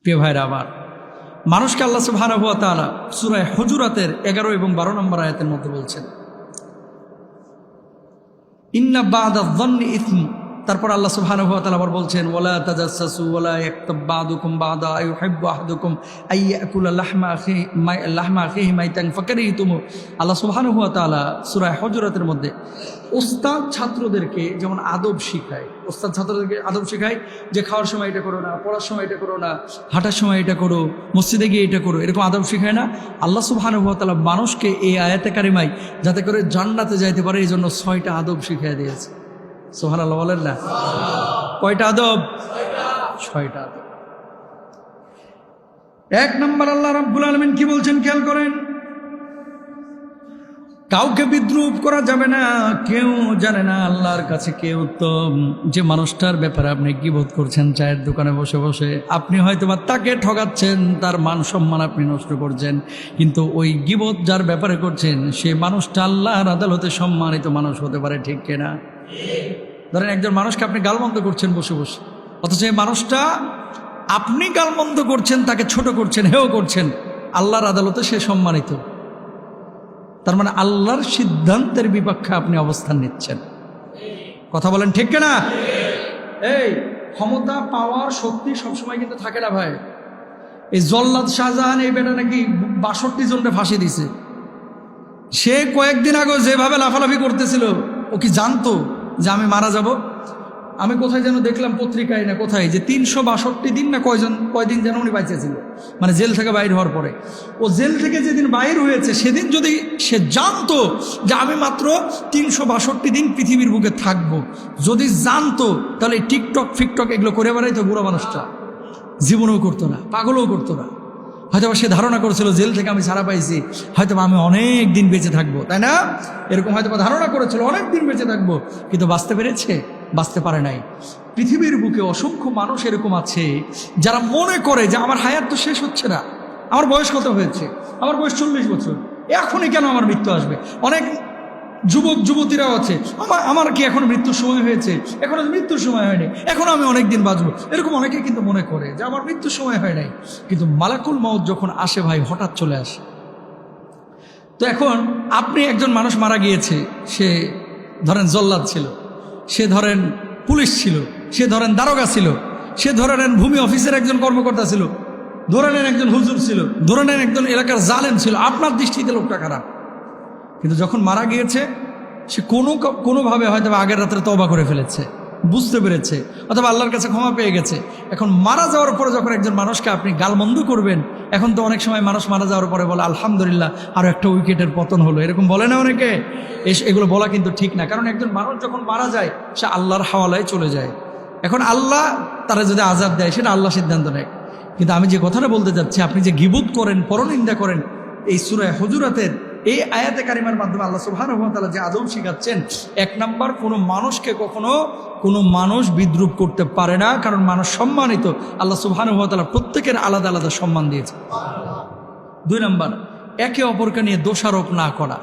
প্রিয় ভাইরা আমার, মানুষকে আল্লাহ সুবহানাহু ওয়া তাআলা সূরা হুজুরাতের 11 এবং 12 নম্বর আয়াতের মধ্যে বলছেন, ইন্না বা'দা যন্নি ইসম। তারপর আল্লাহ সুবহানাহু ওয়া তাআলা আবার বলছেন, ওয়ালা তাজাসসু ওয়ালা ইয়াকতাব বা'দুকুম বা'দা আইয়ুহিব্বু আহাদুকুম আইয়াকুলা লাহমা আখিহি মাইতান ফাকারিতুমু। আল্লাহ সুবহানাহু ওয়া তাআলা সূরা হুজুরাতের মধ্যে ওস্তাদ ছাত্রদেরকে যেমন আদব শিখায়, ওস্তাদ ছাত্রদেরকে আদব শেখায় যে খাওয়ার সময় এটা করো না, পড়ার সময় এটা করো না, হাঁটার সময় এটা করো, মসজিদে গিয়ে এটা করো, এরকম আদব শেখায় না? আল্লাহ সুবহানাহু ওয়া তাআলা মানুষকে এই আয়াতে কারিমায় যাতে করে জান্নাতে যাইতে পারে এই জন্য 6টা আদব শিখিয়ে দিয়েছে। সুবহানাল্লাহ বলেন না? কয়টা আদব? 6টা আদব। 1 নম্বর আল্লাহ রাব্বুল আলামিন কি বলছেন খেয়াল করেন, কাউকে বিদ্রুপ করা যাবে না। কেউ জানে না আল্লাহর কাছে কে উত্তম। যে মানুষটার ব্যাপারে আপনি গীবত করছেন চায়ের দোকানে বসে বসে, আপনি হয়তো বা তাকে ঠকাচ্ছেন, তার মান সম্মান আপনি নষ্ট করছেন, কিন্তু ওই গীবত যার ব্যাপারে করছেন সে মানুষটা আল্লাহর আদালতে সম্মানিত মানুষ হতে পারে, ঠিক কিনা? ধরেন একজন মানুষকে আপনি গালমন্দ করছেন বসে বসে, অথচ এই মানুষটা আপনি গালমন্দ করছেন, তাকে ছোট করছেন, হেয় করছেন, আল্লাহর আদালতে সে সম্মানিত। তার মানে আল্লাহর সিদ্ধান্তের বিপক্ষে আপনি অবস্থান নিচ্ছেন। কথা বলেন ঠিক কিনা? এই ক্ষমতা, পাওয়ার, শক্তি সবসময় কিন্তু থাকে না ভাই। এই জল্লাদ শাহজাহান এই বেটা নাকি 62 জনকে ফাঁসি দিছে। সে কয়েকদিন আগে যেভাবে লাফালাফি করতেছিল, ও কি জানতো যে আমি মারা যাব? আমি কোথায় যেন দেখলাম পত্রিকায় না কোথায় যে 362 দিন না কয়দিন যেন উনি বাঁচেছিল, মানে জেল থেকে বাইর হওয়ার পরে। ও জেল থেকে যেদিন বাইর হয়েছে সেদিন যদি সে জানতো যে আমি মাত্র 362 দিন পৃথিবীর বুকে থাকবো, যদি জানতো তাহলে টিকটক ফিকটক এগুলো করে বেড়াইতো বুড়ো মানুষটা, জীবনেও করতো না, পাগলও করতো না। হয়তো সে ধারণা করেছিল জেল থেকে আমি ছাড়া পাইছি, হয়তো আমি অনেক দিন বেঁচে থাকবো, তাই না? এরকম হয়তো ধারণা করেছিল অনেক দিন বেঁচে থাকবো, কিন্তু বাঁচতে পেরেছে? বাঁচতে পারে নাই। পৃথিবীর বুকে অসংখ্য মানুষ এরকম আছে যারা মনে করে যে আমার হায়াত তো শেষ হচ্ছে না, আমার বয়স কত হয়েছে, আমার বয়স 40 বছর, এখনই কেন আমার মৃত্যু আসবে? অনেক যুবক যুবতীরাও আছে, আমার কি এখন মৃত্যুর সময় হয়েছে? এখনো মৃত্যুর সময় হয়নি, এখন আমি অনেক দিন বাঁচবো, এরকম অনেকে কিন্তু মনে করে যে আমার মৃত্যুর সময় হয় নাই। কিন্তু মালাকুল মউত যখন আসে ভাই, হঠাৎ চলে আসে। তো এখন আপনি একজন মানুষ মারা গিয়েছে, সে ধরেন জল্লাদ ছিল, সে ধরেন পুলিশ ছিল, সে ধরেন দারোগা ছিল, সে ধরে নেন ভূমি অফিসের একজন কর্মকর্তা ছিল, ধরে নেন একজন হুজুর ছিল, ধরে নেন একজন এলাকার জালেম ছিল, আপনার দৃষ্টিতে লোকটা খারাপ। কিন্তু যখন মারা গিয়েছে সে কোনোভাবে হয়তো আগের রাত্রে তওবা করে ফেলেছে, বুঝতে পেরেছে, অথবা আল্লাহর কাছে ক্ষমা পেয়ে গেছে। এখন মারা যাওয়ার পরে যখন একজন মানুষকে আপনি গালমন্দ করবেন, এখন তো অনেক সময় মানুষ মারা যাওয়ার পরে বলে আলহামদুলিল্লাহ আরও একটা উইকেটের পতন হলো, এরকম বলে না অনেকে? এগুলো বলা কিন্তু ঠিক না, কারণ একজন মানুষ যখন মারা যায় সে আল্লাহর হাওয়ালায় চলে যায়। এখন আল্লাহ তারা যদি আযাব দেয় সেটা আল্লাহ সিদ্ধান্ত নেয়। কিন্তু আমি যে কথাটা বলতে যাচ্ছি, আপনি যে গীবত করেন, পরনিন্দা করেন, এই সূরা হুজুরাতের এই আয়াতে কারিমার মাধ্যমে আল্লাহ সুবহানাহু ওয়া তাআলা যে আদব শিখাচ্ছেন, 1 নাম্বার, কোনো মানুষকে কখনো কোনো মানুষ বিদ্রুপ করতে পারে না, কারণ মানুষ সম্মানিত। আল্লাহ সুবহানাহু ওয়া তাআলা প্রত্যেকের আলাদা আলাদা সম্মান দিয়েছে। 2 নাম্বার, একে অপরকে নিয়ে দোষারোপ না করা,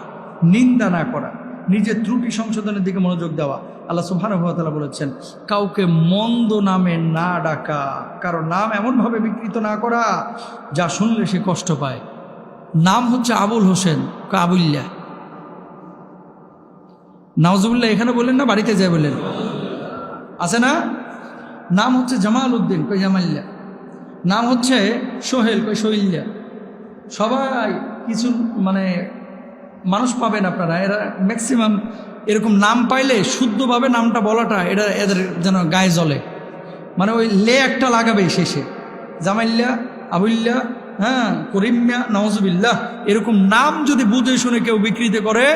নিন্দা না করা, নিজের ত্রুটি সংশোধনের দিকে মনোযোগ দেওয়া। আল্লাহ সুবহানাহু ওয়া তাআলা বলেছেন কাউকে মন্দ নামে না ডাকা, কারো নাম এমনভাবে বিকৃত না করা যা শুনলে সে কষ্ট পায়। নাম হচ্ছে আবুল হোসেন, আবুল্লা, নাউজুবিল্লাহ, এখানে বললেন না বাড়িতে যায় বললেন, আছে না? নাম হচ্ছে জামাল উদ্দিন, কই জামাল্লা। নাম হচ্ছে সোহেল, কই সোহিল্লা। সবাই কিছু মানে মানুষ পাবেন আপনারা, এরা ম্যাক্সিমাম এরকম নাম পাইলে শুদ্ধভাবে নামটা বলাটা এটা এদের যেন গায়ে জ্বলে, মানে ওই লে একটা লাগাবেই শেষে, জামাইল্লা, আবুল্লা, হ্যাঁ, করিমিয়া, নাউজুবিল্লাহ, এরকম নাম যদি বুঝে শুনে কেউ বিকৃত করে,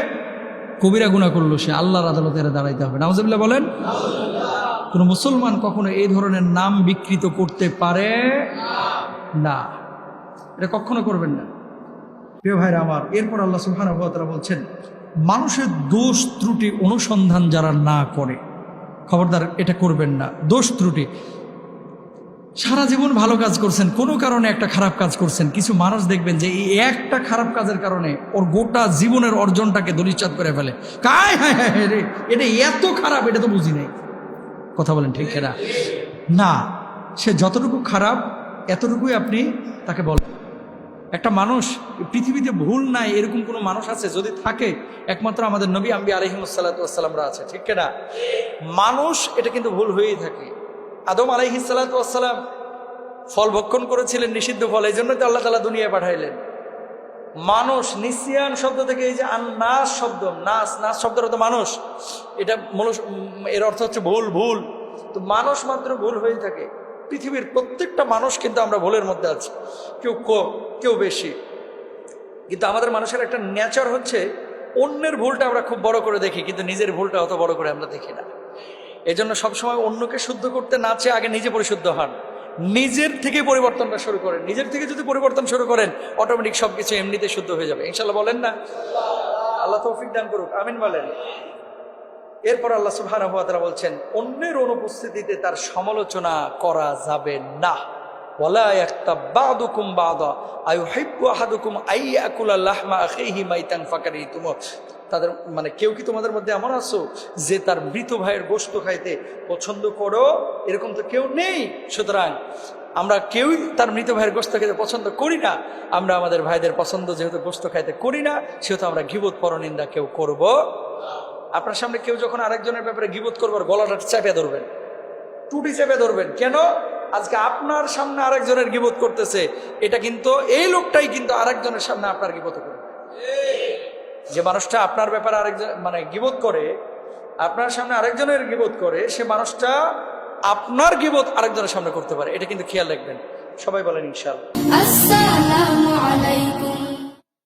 কবিরা গুনাহ করলো, সে আল্লাহর আদালতে এরা দাঁড়াইতে হবে। নাউজুবিল্লাহ বলেন। কোনো মুসলমান কখনো এই ধরনের নাম বিকৃত করতে পারে না, এটা কখনো করবেন না প্রিয় ভাইরা আমার। এরপর আল্লাহ সুবহানাহু ওয়া তাআলা বলছেন মানুষের দোষ ত্রুটি অনুসন্ধান যারা না করে, খবরদার এটা করবেন না। দোষ ত্রুটি, সারা জীবন ভালো কাজ করছেন, কোনো কারণে একটা খারাপ কাজ করছেন, কিছু মানুষ দেখবেন যে এই একটা খারাপ কাজের কারণে ওর গোটা জীবনের অর্জনটাকে ধূলিসাৎ করে ফেলে। কাই হায় হায় রে, এটা এত খারাপ, এটা তো বুঝি নাই। কথা বলেন ঠিক না? না, সে যতটুকু খারাপ এতটুকুই আপনি তাকে বলেন। একটা মানুষ পৃথিবীতে ভুল নাই এরকম কোনো মানুষ আছে? যদি থাকে একমাত্র আমাদের নবী আম্বিয়া আলাইহিমুসসালাতুওয়াসসালামরা আছে, ঠিক না? মানুষ এটা কিন্তু ভুল হয়েই থাকে। আদম আলাইহিসসালাতুওয়াসসালাম ফল ভক্ষণ করেছিলেন, নিষিদ্ধ ফল, এই জন্য তো আল্লাহ তাআলা দুনিয়ায় পাঠাইলেন। মানুষ নিসিয়ান শব্দ থেকে এই যে নাস শব্দ, নাস শব্দের অর্থ মানুষ, এটা এর অর্থ হচ্ছে ভুল। ভুল তো মানুষ মাত্র ভুল হয়ে থাকে। পৃথিবীর প্রত্যেকটা মানুষ কিন্তু আমরা ভুলের মধ্যে আছি, কেউ কম কেউ বেশি। কিন্তু আমাদের মানুষের একটা নেচার হচ্ছে অন্যের ভুলটা আমরা খুব বড় করে দেখি, কিন্তু নিজের ভুলটা অত বড় করে আমরা দেখি না। এই জন্য সবসময় অন্যকে শুদ্ধ করতে না চেয়ে আগে নিজে পরিশুদ্ধ হন, নিজের থেকে পরিবর্তনটা শুরু করেন। নিজের থেকে যদি পরিবর্তন শুরু করেন অটোমেটিক সবকিছু এমনিতে শুদ্ধ হয়ে যাবে ইনশাল্লাহ। বলেন না? আল্লাহ তৌফিক দান করুক, আমিন বলেন। এরপর আল্লাহ সুবহানাহু ওয়া তাআলা বলছেন, অন্যের অনুপস্থিতিতে তার সমালোচনা করা যাবে না। ওয়ালা ইয়াক্তাব বা'দুকুম বা'দা আইয়ুহিব্বু আহাদুকুম আইয়াকুলা লাহমা আখিহি মাইতান ফাকারিতুম। তাদের মানে কেউ কি তোমাদের মধ্যে এমন আছো যে তার মৃত ভাইয়ের গোশত খাইতে পছন্দ করো? এরকম তো কেউ নেই। সুতরাং আমরা কেউই তার মৃত ভাইয়ের গোশত খেতে পছন্দ করি না। আমরা আমাদের ভাইদের পছন্দ যেহেতু গোশত খাইতে করি না, সেহেতু আমরা গীবত পরনিন্দা কেউ করব। আপনার সামনে কেউ যখন আরেকজনের ব্যাপারে গীবত করবার, গলাটা চেপে ধরবেন, টুটি চেপে ধরবেন। কেন? আজকে আপনার সামনে আরেকজনের গীবত করতেছে, এটা কিন্তু এই লোকটাই কিন্তু আরেকজনের সামনে আপনার গীবত করবে। যে মানুষটা আপনার ব্যাপারে আরেকজন মানে গীবত করে, আপনার সামনে আরেকজনের গীবত করে, সে মানুষটা আপনার গীবত আরেকজনের সামনে করতে পারে। এটা কিন্তু খেয়াল রাখবেন। সবাই বলেন ইনশাআল্লাহ। আসসালামু আলাইকুম।